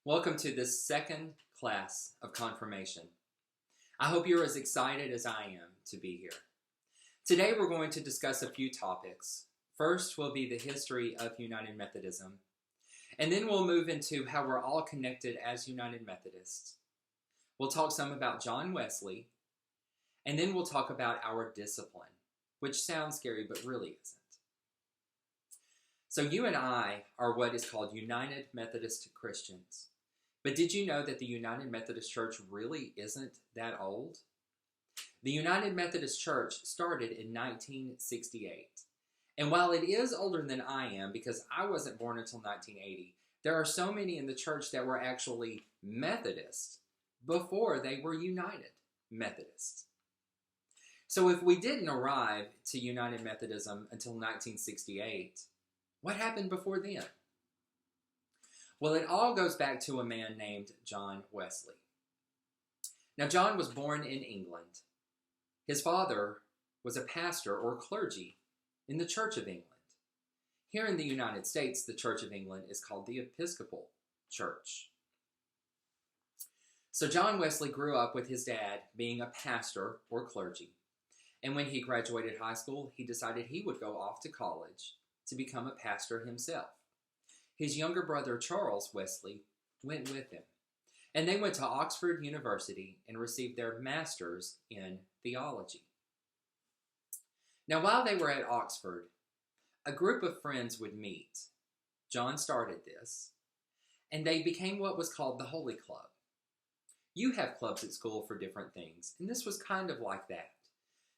Welcome to this second class of confirmation. I hope you're as excited as I am to be here. Today we're going to discuss a few topics. First will be the history of United Methodism, and then we'll move into how we're all connected as United Methodists. We'll talk some about John Wesley, and then we'll talk about our discipline, which sounds scary but really isn't. So you and I are what is called United Methodist Christians. But did you know that the United Methodist Church really isn't that old? The United Methodist Church started in 1968. And while it is older than I am, because I wasn't born until 1980, there are so many in the church that were actually Methodists before they were United Methodists. So if we didn't arrive to United Methodism until 1968, what happened before then? Well, it all goes back to a man named John Wesley. Now, John was born in England. His father was a pastor or clergy in the Church of England. Here in the United States, the Church of England is called the Episcopal Church. So John Wesley grew up with his dad being a pastor or clergy. And when he graduated high school, he decided he would go off to college to become a pastor himself. His younger brother, Charles Wesley, went with him. And they went to Oxford University and received their master's in theology. Now, while they were at Oxford, a group of friends would meet. John started this, and they became what was called the Holy Club. You have clubs at school for different things, and this was kind of like that.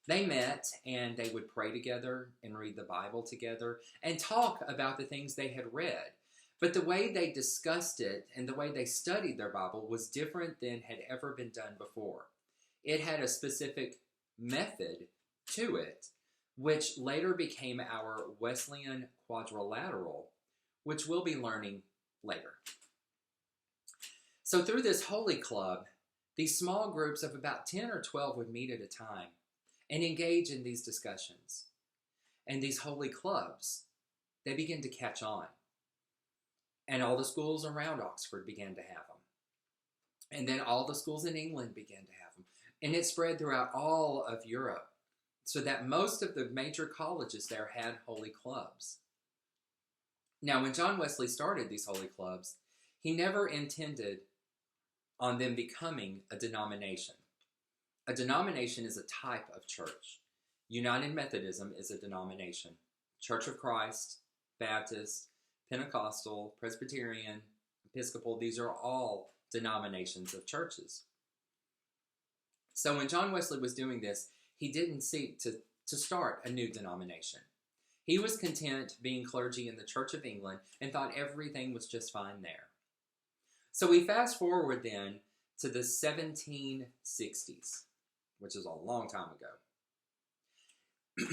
They met and they would pray together and read the Bible together and talk about the things they had read. But the way they discussed it and the way they studied their Bible was different than had ever been done before. It had a specific method to it, which later became our Wesleyan Quadrilateral, which we'll be learning later. So through this Holy Club, these small groups of about 10 or 12 would meet at a time and engage in these discussions. And these holy clubs, they begin to catch on. And all the schools around Oxford began to have them. And then all the schools in England began to have them. And it spread throughout all of Europe, so that most of the major colleges there had holy clubs. Now, when John Wesley started these holy clubs, he never intended on them becoming a denomination. A denomination is a type of church. United Methodism is a denomination. Church of Christ, Baptist, Pentecostal, Presbyterian, Episcopal, these are all denominations of churches. So when John Wesley was doing this, he didn't seek to start a new denomination. He was content being clergy in the Church of England and thought everything was just fine there. So we fast forward then to the 1760s. Which is a long time ago.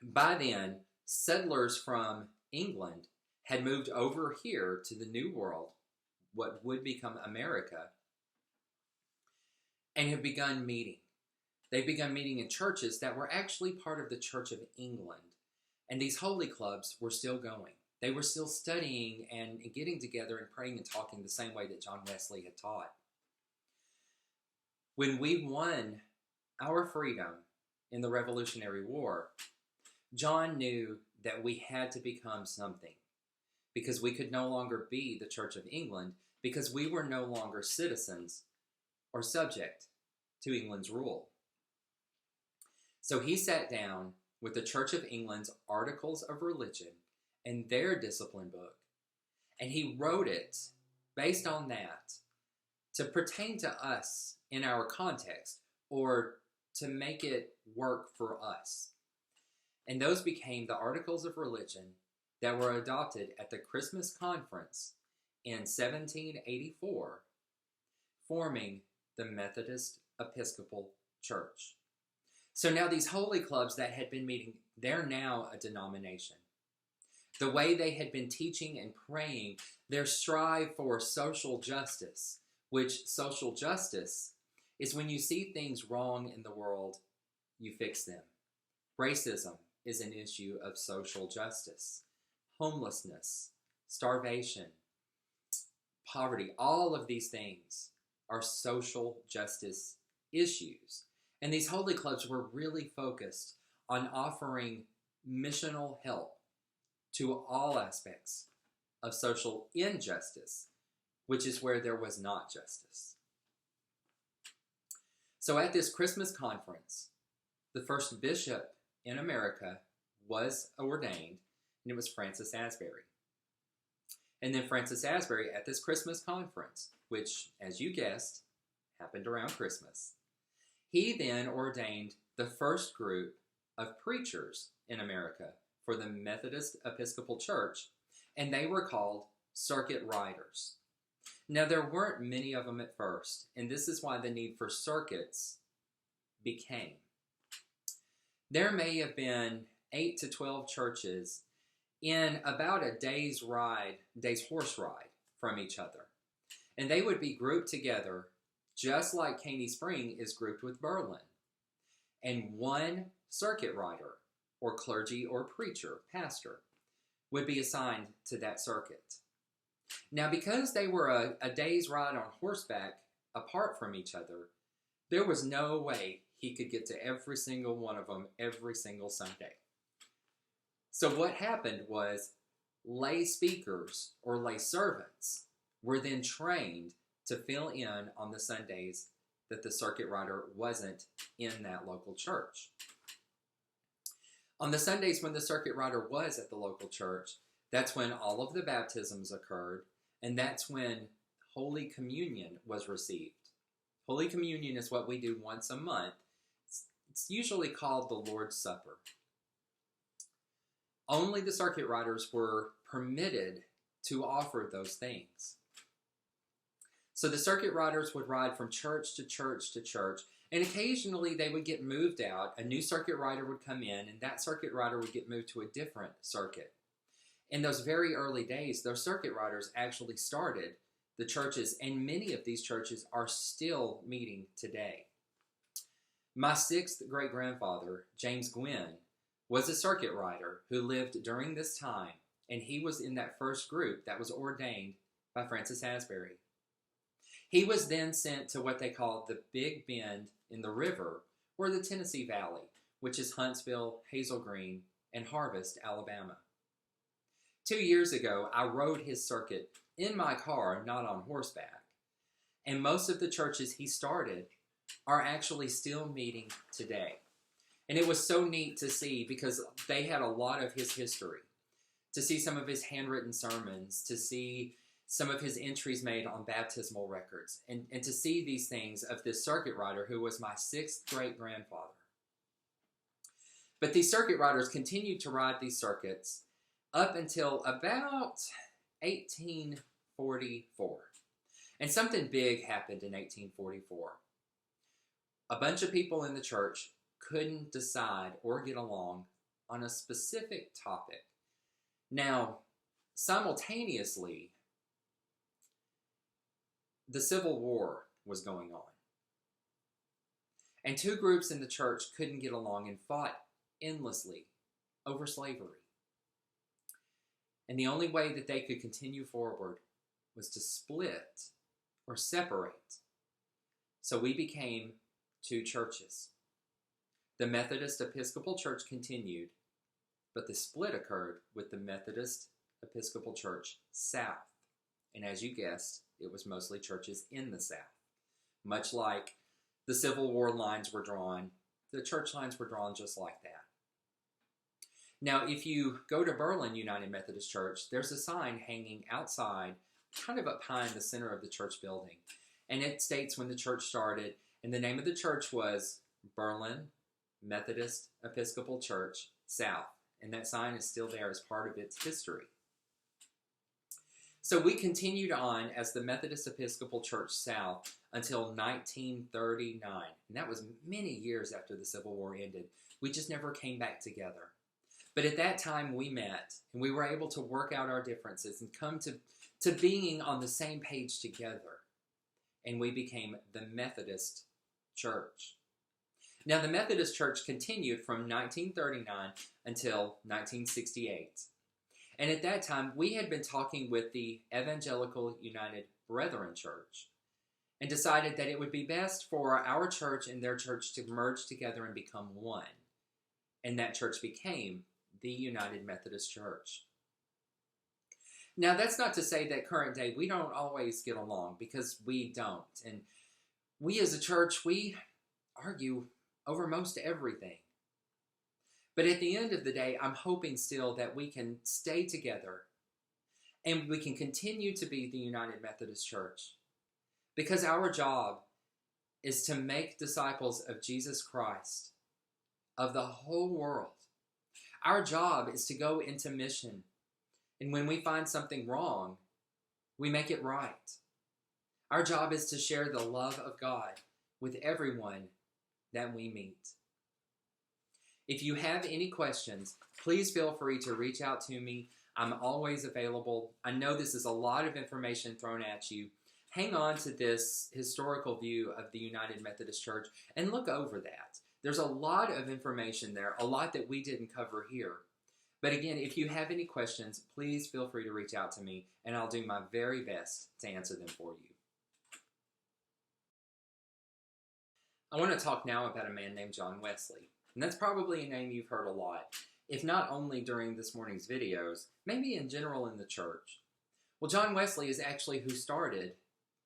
By then, settlers from England had moved over here to the New World, what would become America, and had begun meeting. They begun meeting in churches that were actually part of the Church of England, and these holy clubs were still going. They were still studying and getting together and praying and talking the same way that John Wesley had taught. When we won our freedom in the Revolutionary War, John knew that we had to become something because we could no longer be the Church of England because we were no longer citizens or subject to England's rule. So he sat down with the Church of England's Articles of Religion and their discipline book, and he wrote it based on that to pertain to us in our context or to make it work for us. And those became the Articles of Religion that were adopted at the Christmas Conference in 1784, forming the Methodist Episcopal Church. So now these holy clubs that had been meeting, they're now a denomination. The way they had been teaching and praying, their strive for social justice, which social justice is when you see things wrong in the world, you fix them. Racism is an issue of social justice. Homelessness, starvation, poverty, all of these things are social justice issues. And these holy clubs were really focused on offering missional help to all aspects of social injustice, which is where there was not justice. So at this Christmas conference, the first bishop in America was ordained, and it was Francis Asbury. And then Francis Asbury, at this Christmas conference, which, as you guessed, happened around Christmas, he then ordained the first group of preachers in America for the Methodist Episcopal Church, and they were called circuit riders. Now, there weren't many of them at first, and this is why the need for circuits became. There may have been 8 to 12 churches in about a day's horse ride from each other. And they would be grouped together just like Caney Spring is grouped with Berlin. And one circuit rider, or clergy or preacher, pastor, would be assigned to that circuit. Now, because they were a day's ride on horseback apart from each other, there was no way he could get to every single one of them every single Sunday. So what happened was lay speakers or lay servants were then trained to fill in on the Sundays that the circuit rider wasn't in that local church. On the Sundays when the circuit rider was at the local church, that's when all of the baptisms occurred, and that's when Holy Communion was received. Holy Communion is what we do once a month. It's usually called the Lord's Supper. Only the circuit riders were permitted to offer those things. So the circuit riders would ride from church to church to church, and occasionally they would get moved out. A new circuit rider would come in, and that circuit rider would get moved to a different circuit. In those very early days, those circuit riders actually started the churches, and many of these churches are still meeting today. My 6th great-grandfather, James Gwynn, was a circuit rider who lived during this time, and he was in that first group that was ordained by Francis Asbury. He was then sent to what they called the Big Bend in the river, or the Tennessee Valley, which is Huntsville, Hazel Green, and Harvest, Alabama. 2 years ago, I rode his circuit in my car, not on horseback, and most of the churches he started are actually still meeting today. And it was so neat to see because they had a lot of his history, to see some of his handwritten sermons, to see some of his entries made on baptismal records, and to see these things of this circuit rider who was my 6th great-grandfather. But these circuit riders continued to ride these circuits up until about 1844. And something big happened in 1844. A bunch of people in the church couldn't decide or get along on a specific topic. Now, simultaneously, the Civil War was going on. And 2 groups in the church couldn't get along and fought endlessly over slavery. And the only way that they could continue forward was to split or separate. So we became 2 churches. The Methodist Episcopal Church continued, but the split occurred with the Methodist Episcopal Church South. And as you guessed, it was mostly churches in the South. Much like the Civil War lines were drawn, the church lines were drawn just like that. Now, if you go to Berlin United Methodist Church, there's a sign hanging outside, kind of up high in the center of the church building. And it states when the church started, and the name of the church was Berlin Methodist Episcopal Church South. And that sign is still there as part of its history. So we continued on as the Methodist Episcopal Church South until 1939. And that was many years after the Civil War ended. We just never came back together. But at that time we met, and we were able to work out our differences and come to being on the same page together. And we became the Methodist Church. Now, the Methodist Church continued from 1939 until 1968. And at that time, we had been talking with the Evangelical United Brethren Church and decided that it would be best for our church and their church to merge together and become one. And that church became the United Methodist Church. Now, that's not to say that current day we don't always get along, because we don't. And we as a church, we argue over most everything. But at the end of the day, I'm hoping still that we can stay together and we can continue to be the United Methodist Church, because our job is to make disciples of Jesus Christ, of the whole world. Our job is to go into mission, and when we find something wrong, we make it right. Our job is to share the love of God with everyone that we meet. If you have any questions, please feel free to reach out to me. I'm always available. I know this is a lot of information thrown at you. Hang on to this historical view of the United Methodist Church and look over that. There's a lot of information there, a lot that we didn't cover here. But again, if you have any questions, please feel free to reach out to me, and I'll do my very best to answer them for you. I want to talk now about a man named John Wesley. And that's probably a name you've heard a lot, if not only during this morning's videos, maybe in general in the church. Well, John Wesley is actually who started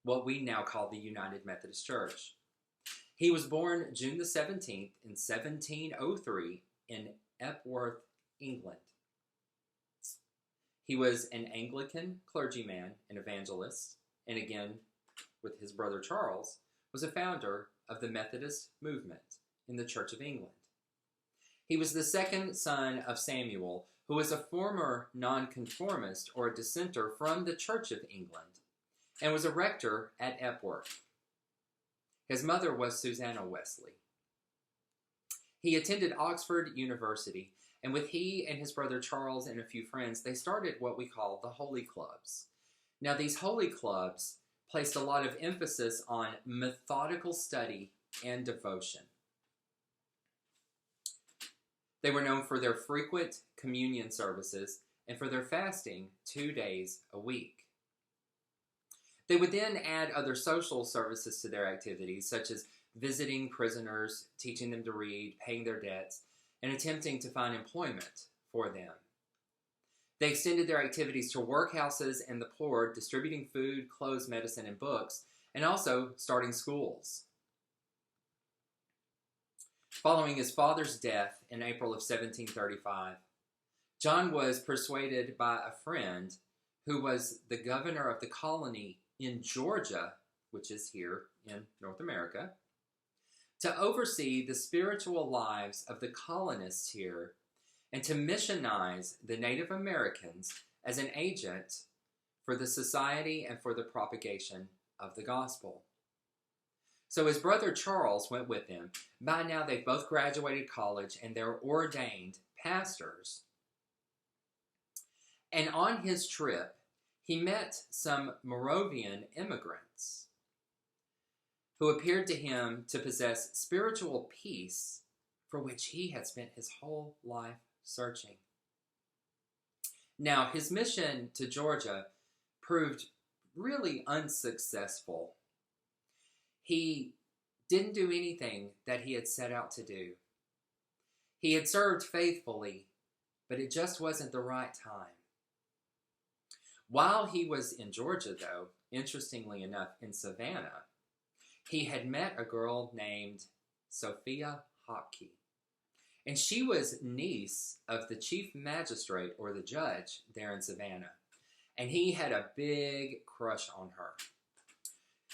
what we now call the United Methodist Church. He was born June the 17th in 1703 in Epworth, England. He was an Anglican clergyman and evangelist, and again, with his brother Charles, was a founder of the Methodist movement in the Church of England. He was the second son of Samuel, who was a former nonconformist or a dissenter from the Church of England, and was a rector at Epworth. His mother was Susanna Wesley. He attended Oxford University, and with he and his brother Charles and a few friends, they started what we call the Holy Clubs. Now, these Holy Clubs placed a lot of emphasis on methodical study and devotion. They were known for their frequent communion services and for their fasting 2 days a week. They would then add other social services to their activities, such as visiting prisoners, teaching them to read, paying their debts, and attempting to find employment for them. They extended their activities to workhouses and the poor, distributing food, clothes, medicine, and books, and also starting schools. Following his father's death in April of 1735, John was persuaded by a friend who was the governor of the colony in Georgia, which is here in North America, to oversee the spiritual lives of the colonists here and to missionize the Native Americans as an agent for the society and for the propagation of the gospel. So his brother Charles went with him. By now they've both graduated college and they're ordained pastors. And on his trip, he met some Moravian immigrants who appeared to him to possess spiritual peace for which he had spent his whole life searching. Now, his mission to Georgia proved really unsuccessful. He didn't do anything that he had set out to do. He had served faithfully, but it just wasn't the right time. While he was in Georgia, though, interestingly enough, in Savannah, he had met a girl named Sophia Hopkey. And she was niece of the chief magistrate or the judge there in Savannah. And he had a big crush on her.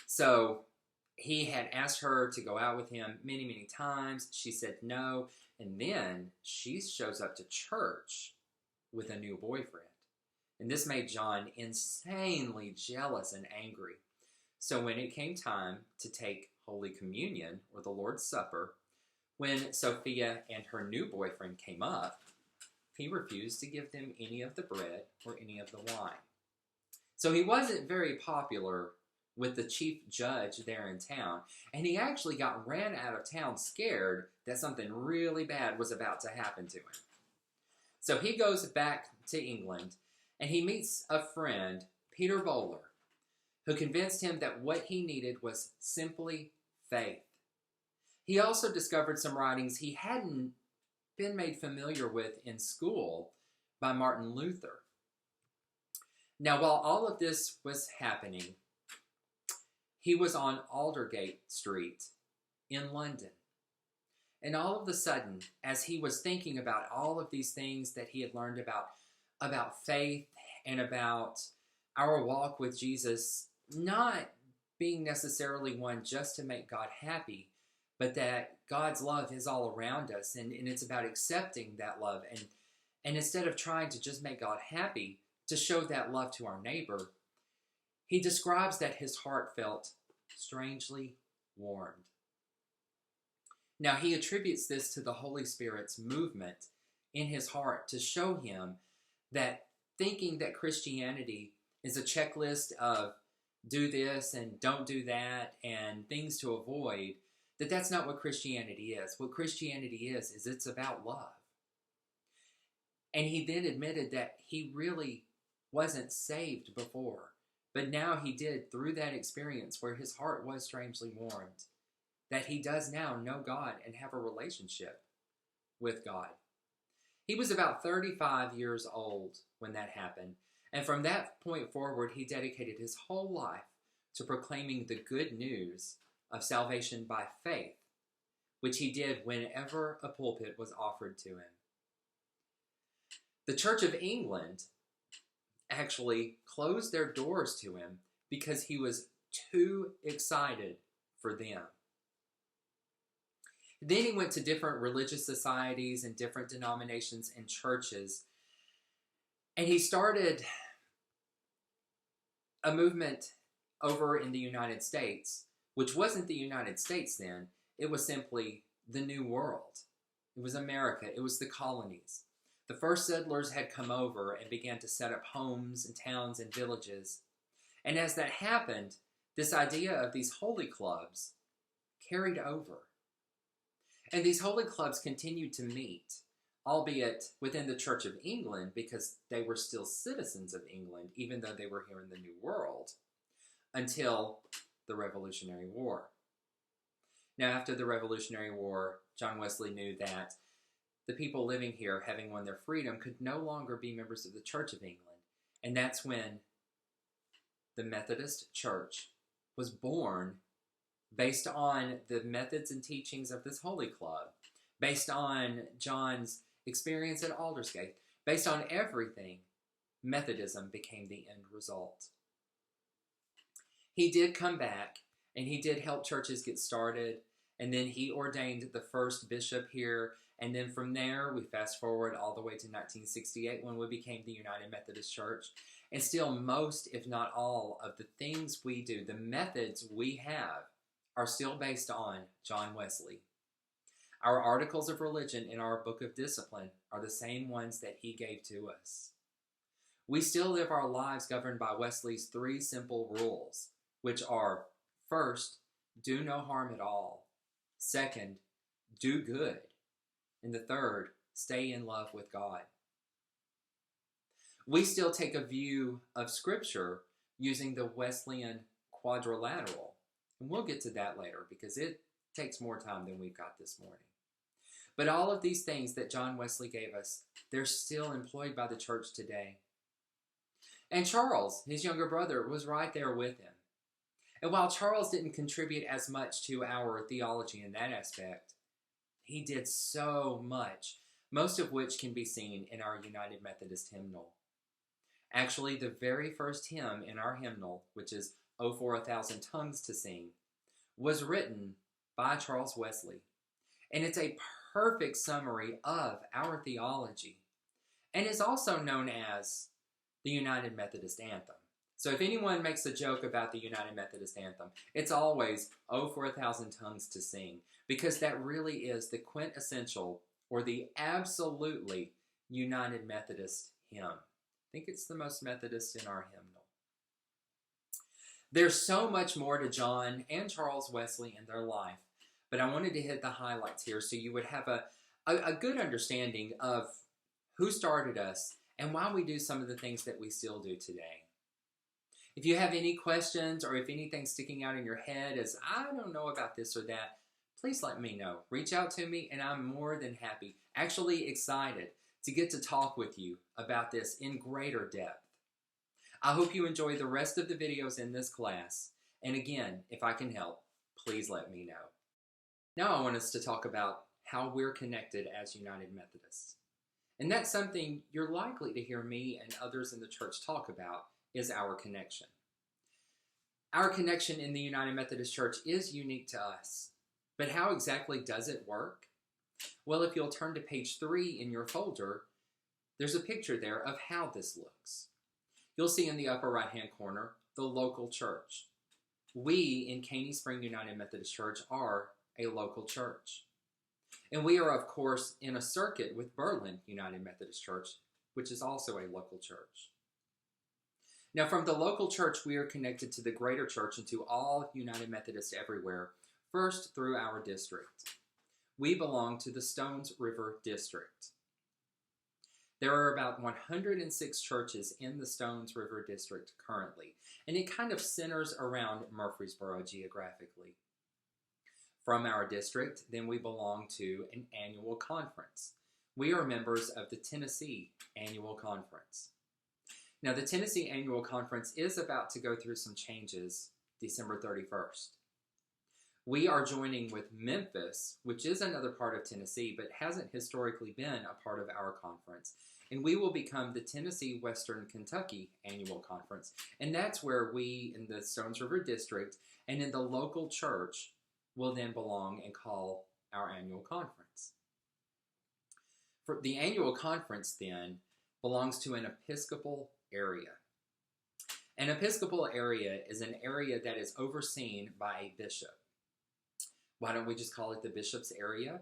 So he had asked her to go out with him many, many times. She said no. And then she shows up to church with a new boyfriend. And this made John insanely jealous and angry. So when it came time to take Holy Communion, or the Lord's Supper, when Sophia and her new boyfriend came up, he refused to give them any of the bread or any of the wine. So he wasn't very popular with the chief judge there in town, and he actually got ran out of town scared that something really bad was about to happen to him. So he goes back to England, and he meets a friend, Peter Bowler, who convinced him that what he needed was simply faith. He also discovered some writings he hadn't been made familiar with in school by Martin Luther. Now, while all of this was happening, he was on Aldersgate Street in London. And all of a sudden, as he was thinking about all of these things that he had learned about faith and about our walk with Jesus, not being necessarily one just to make God happy, but that God's love is all around us, and it's about accepting that love. And instead of trying to just make God happy, to show that love to our neighbor, he describes that his heart felt strangely warmed. Now, he attributes this to the Holy Spirit's movement in his heart to show him that thinking that Christianity is a checklist of do this and don't do that and things to avoid, that's not what Christianity is. What Christianity is it's about love. And he then admitted that he really wasn't saved before, but now he did through that experience where his heart was strangely warmed, that he does now know God and have a relationship with God. He was about 35 years old when that happened, and from that point forward, he dedicated his whole life to proclaiming the good news of salvation by faith, which he did whenever a pulpit was offered to him. The Church of England actually closed their doors to him because he was too excited for them. Then he went to different religious societies and different denominations and churches, and he started a movement over in the United States, which wasn't the United States then. It was simply the New World. It was America. It was the colonies. The first settlers had come over and began to set up homes and towns and villages. And as that happened, this idea of these holy clubs carried over. And these holy clubs continued to meet, albeit within the Church of England, because they were still citizens of England, even though they were here in the New World, until the Revolutionary War. Now, after the Revolutionary War, John Wesley knew that the people living here, having won their freedom, could no longer be members of the Church of England. And that's when the Methodist Church was born, based on the methods and teachings of this holy club, based on John's experience at Aldersgate, based on everything. Methodism became the end result. He did come back, and he did help churches get started, and then he ordained the first bishop here, and then from there, we fast forward all the way to 1968 when we became the United Methodist Church. And still most, if not all, of the things we do, the methods we have, are still based on John Wesley. Our articles of religion in our Book of Discipline are the same ones that he gave to us. We still live our lives governed by Wesley's 3 simple rules, which are, first, do no harm at all. Second, do good. And the third, stay in love with God. We still take a view of Scripture using the Wesleyan quadrilateral. And we'll get to that later because it takes more time than we've got this morning. But all of these things that John Wesley gave us, they're still employed by the church today. And Charles, his younger brother, was right there with him. And while Charles didn't contribute as much to our theology in that aspect, he did so much, most of which can be seen in our United Methodist hymnal. Actually, the very first hymn in our hymnal, which is "O for a Thousand Tongues to Sing," was written by Charles Wesley. And it's a perfect summary of our theology, and is also known as the United Methodist Anthem. So if anyone makes a joke about the United Methodist Anthem, it's always, "Oh, for a thousand tongues to sing," because that really is the quintessential or the absolutely United Methodist hymn. I think it's the most Methodist in our hymnal. There's so much more to John and Charles Wesley in their life, but I wanted to hit the highlights here so you would have a good understanding of who started us and why we do some of the things that we still do today. If you have any questions or if anything's sticking out in your head as I don't know about this or that, please let me know. Reach out to me and I'm more than happy, actually excited to get to talk with you about this in greater depth. I hope you enjoy the rest of the videos in this class. And again, if I can help, please let me know. Now I want us to talk about how we're connected as United Methodists. And that's something you're likely to hear me and others in the church talk about, is our connection. Our connection in the United Methodist Church is unique to us. But how exactly does it work? Well, if you'll turn to page 3 in your folder, there's a picture there of how this looks. You'll see in the upper right-hand corner, the local church. We in Caney Spring United Methodist Church are a local church. And we are, of course, in a circuit with Berlin United Methodist Church, which is also a local church. Now, from the local church, we are connected to the greater church and to all United Methodists everywhere, first through our district. We belong to the Stones River District. There are about 106 churches in the Stones River District currently, and it kind of centers around Murfreesboro geographically. From our district, then we belong to an annual conference. We are members of the Tennessee Annual Conference. Now, the Tennessee Annual Conference is about to go through some changes December 31st. We are joining with Memphis, which is another part of Tennessee, but hasn't historically been a part of our conference. And we will become the Tennessee Western Kentucky Annual Conference. And that's where we, in the Stones River District, and in the local church, will then belong and call our annual conference. For the annual conference, then, belongs to an Episcopal area. An Episcopal area is an area that is overseen by a bishop. Why don't we just call it the bishop's area?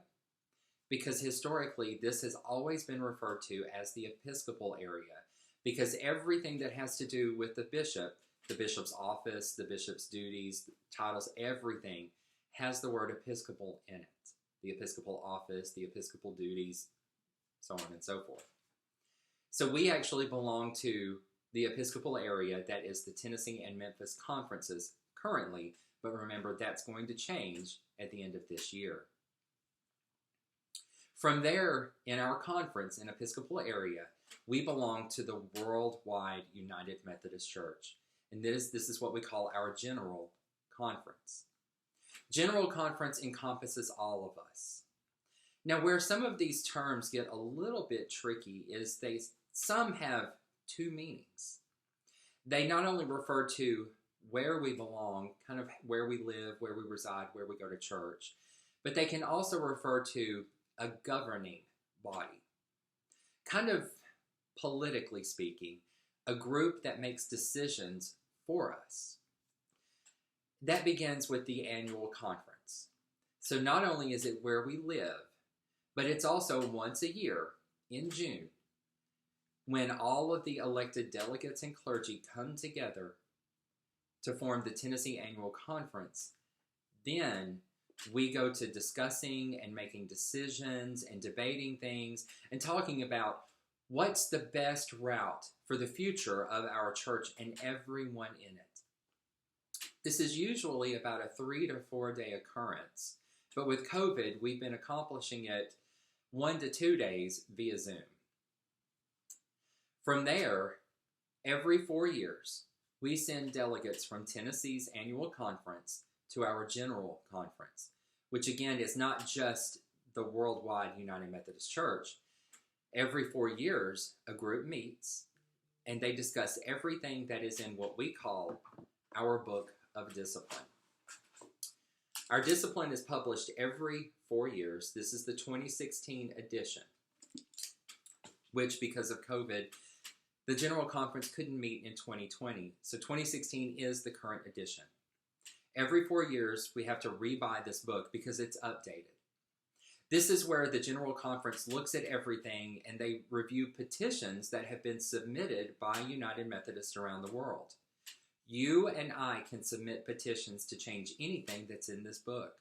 Because historically, this has always been referred to as the Episcopal area, because everything that has to do with the bishop's office, the bishop's duties, titles, everything has the word Episcopal in it. The Episcopal office, the Episcopal duties, so on and so forth. So we actually belong to the Episcopal area that is the Tennessee and Memphis conferences currently, but remember that's going to change at the end of this year. From there, in our conference in Episcopal area, we belong to the Worldwide United Methodist Church. And this is what we call our General Conference. General Conference encompasses all of us. Now, where some of these terms get a little bit tricky is some have two meanings. They not only refer to where we belong, kind of where we live, where we reside, where we go to church, but they can also refer to a governing body. Kind of politically speaking, a group that makes decisions for us. That begins with the annual conference. So not only is it where we live, but it's also once a year in June when all of the elected delegates and clergy come together to form the Tennessee Annual Conference. Then we go to discussing and making decisions and debating things and talking about what's the best route for the future of our church and everyone in it. This is usually about a 3 to 4 day occurrence, but with COVID, we've been accomplishing it 1 to 2 days via Zoom. From there, every 4 years, we send delegates from Tennessee's annual conference to our general conference, which again is not just the Worldwide United Methodist Church. Every 4 years, a group meets and they discuss everything that is in what we call our book of discipline. Our discipline is published every 4 years. This is the 2016 edition, which because of COVID, the General Conference couldn't meet in 2020. So 2016 is the current edition. Every 4 years, we have to rebuy this book because it's updated. This is where the General Conference looks at everything and they review petitions that have been submitted by United Methodists around the world. You and I can submit petitions to change anything that's in this book.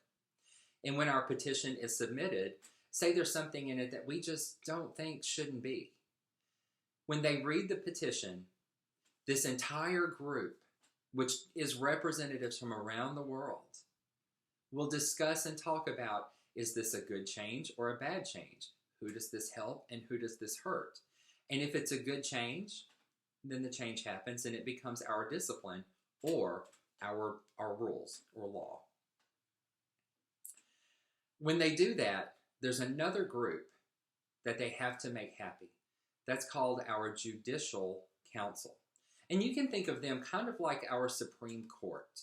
And when our petition is submitted, say there's something in it that we just don't think shouldn't be. When they read the petition, this entire group, which is representatives from around the world, will discuss and talk about, is this a good change or a bad change? Who does this help and who does this hurt? And if it's a good change, then the change happens and it becomes our discipline or our rules or law. When they do that, there's another group that they have to make happy. That's called our judicial council. And you can think of them kind of like our Supreme Court.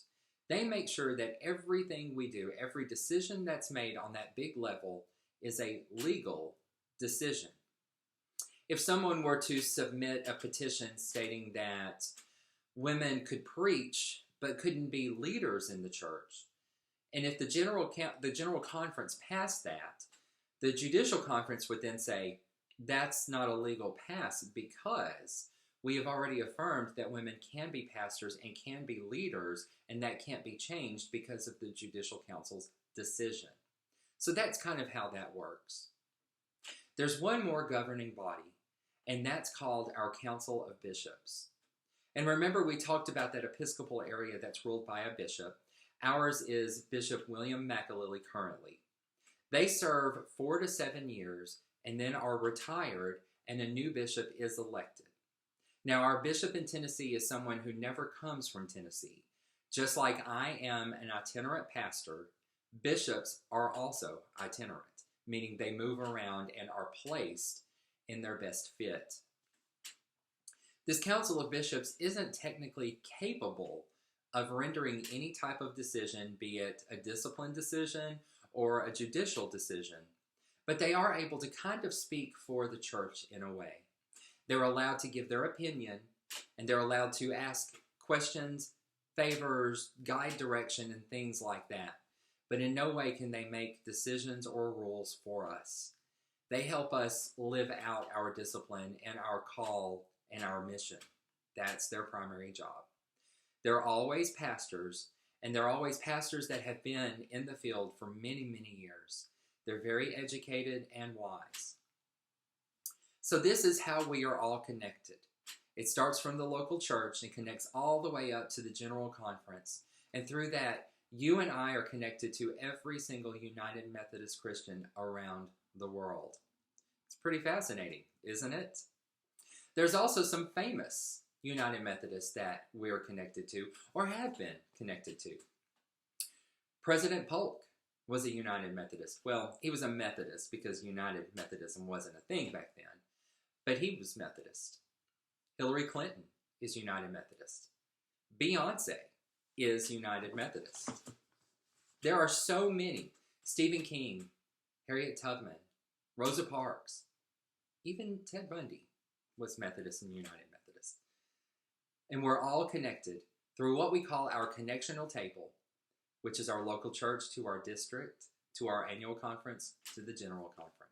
They make sure that everything we do, every decision that's made on that big level, is a legal decision. If someone were to submit a petition stating that women could preach but couldn't be leaders in the church, and if the general conference passed that, the judicial conference would then say, that's not a legal pass because we have already affirmed that women can be pastors and can be leaders, and that can't be changed because of the judicial council's decision. So that's kind of how that works. There's one more governing body, and that's called our Council of Bishops. And remember, we talked about that Episcopal area that's ruled by a bishop. Ours is Bishop William McAlilly currently. They serve 4 to 7 years and then are retired, and a new bishop is elected. Now, our bishop in Tennessee is someone who never comes from Tennessee. Just like I am an itinerant pastor, bishops are also itinerant, meaning they move around and are placed in their best fit. This Council of Bishops isn't technically capable of rendering any type of decision, be it a discipline decision or a judicial decision, but they are able to kind of speak for the church in a way. They're allowed to give their opinion, and they're allowed to ask questions, favors, guide direction, and things like that. But in no way can they make decisions or rules for us. They help us live out our discipline and our call and our mission. That's their primary job. They're always pastors, and they're always pastors that have been in the field for many, many years. They're very educated and wise. So this is how we are all connected. It starts from the local church and connects all the way up to the General Conference. And through that, you and I are connected to every single United Methodist Christian around the world. It's pretty fascinating, isn't it? There's also some famous United Methodists that we're connected to or have been connected to. President Polk was a United Methodist. Well, he was a Methodist because United Methodism wasn't a thing back then. But he was Methodist. Hillary Clinton is United Methodist. Beyonce is United Methodist. There are so many. Stephen King, Harriet Tubman, Rosa Parks, even Ted Bundy was Methodist and United Methodist. And we're all connected through what we call our connectional table, which is our local church to our district, to our annual conference, to the general conference.